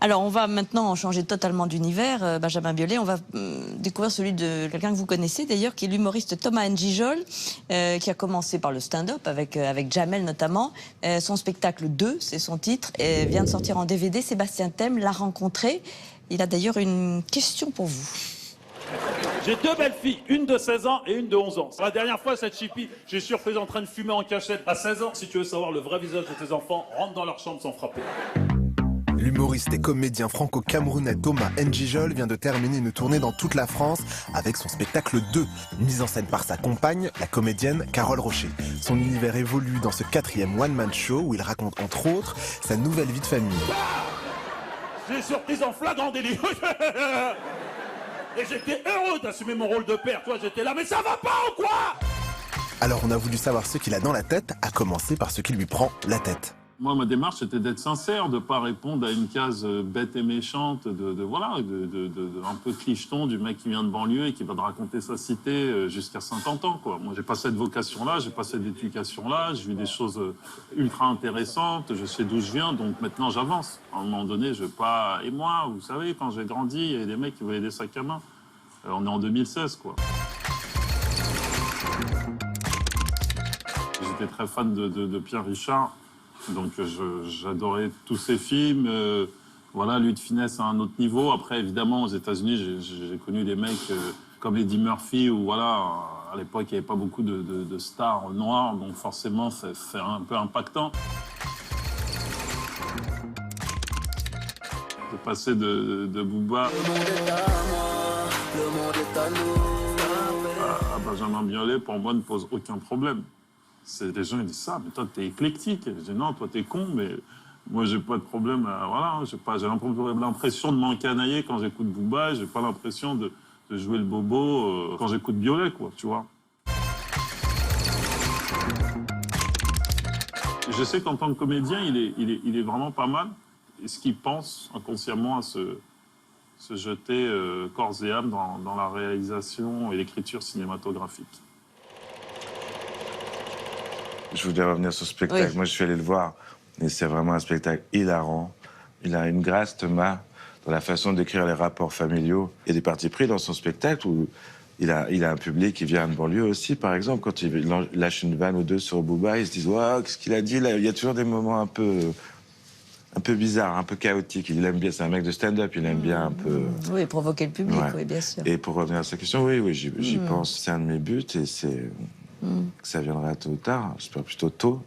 Alors, on va maintenant changer totalement d'univers, Benjamin Biolay. On va découvrir celui de quelqu'un que vous connaissez d'ailleurs, qui est l'humoriste Thomas N'Gijol, qui a commencé par le stand-up avec Jamel notamment. Son spectacle 2, c'est son titre, vient de sortir en DVD. Sébastien Thème l'a rencontré. Il a d'ailleurs une question pour vous. J'ai deux belles filles, une de 16 ans et une de 11 ans. La dernière fois, cette chippie, j'ai surprise en train de fumer en cachette à 16 ans. Si tu veux savoir le vrai visage de tes enfants, rentre dans leur chambre sans frapper. L'humoriste et comédien franco-camerounais Thomas N'Gijol vient de terminer une tournée dans toute la France avec son spectacle 2, mise en scène par sa compagne, la comédienne Carole Rocher. Son univers évolue dans ce 4e one-man show où il raconte entre autres sa nouvelle vie de famille. J'ai surprise en flagrant délit. Et j'étais heureux d'assumer mon rôle de père. Toi, j'étais là, mais ça va pas ou quoi? Alors on a voulu savoir ce qu'il a dans la tête, à commencer par ce qui lui prend la tête. Moi, ma démarche, c'était d'être sincère, de ne pas répondre à une case bête et méchante, un peu clicheton du mec qui vient de banlieue et qui va te raconter sa cité jusqu'à 50 ans, quoi. Moi, j'ai pas cette vocation-là, j'ai pas cette éducation-là, j'ai vu des choses ultra intéressantes, je sais d'où je viens, donc maintenant, j'avance. À un moment donné, je veux pas... Et moi, vous savez, quand j'ai grandi, il y avait des mecs qui voulaient des sacs à main. On est en 2016, quoi. J'étais très fan de Pierre Richard. Donc j'adorais tous ses films. Voilà, lui de finesse à un autre niveau. Après, évidemment, aux États-Unis, j'ai connu des mecs comme Eddie Murphy, où voilà, à l'époque, il n'y avait pas beaucoup de stars noires, donc forcément, c'est un peu impactant. De passer de Booba à Benjamin Biolay, pour moi, ne pose aucun problème. Les gens ils disent ça, mais toi t'es éclectique. Je dis non, toi t'es con, mais moi j'ai pas de problème. Voilà, j'ai l'impression de m'encanailler quand j'écoute Booba, j'ai pas l'impression de jouer le bobo quand j'écoute Biolay, quoi, tu vois. Je sais qu'en tant que comédien, il est vraiment pas mal. Est-ce qu'il pense inconsciemment à se jeter corps et âme dans la réalisation et l'écriture cinématographique? Je voulais revenir sur ce spectacle. Oui. Moi, je suis allé le voir. Et c'est vraiment un spectacle hilarant. Il a une grâce, Thomas, dans la façon d'écrire les rapports familiaux. Il y a des partis pris dans son spectacle où il a un public qui vient de banlieue aussi. Par exemple, quand il lâche une vanne ou deux sur Booba, ils se disent « Waouh, qu'est-ce qu'il a dit là ?» Il y a toujours des moments un peu bizarres, un peu chaotiques. Il aime bien, c'est un mec de stand-up, il aime bien un peu... Oui, provoquer le public, ouais. Oui, bien sûr. Et pour revenir à sa question, oui, j'y pense. C'est un de mes buts et c'est... que ça viendra tôt ou tard, j'espère plutôt tôt.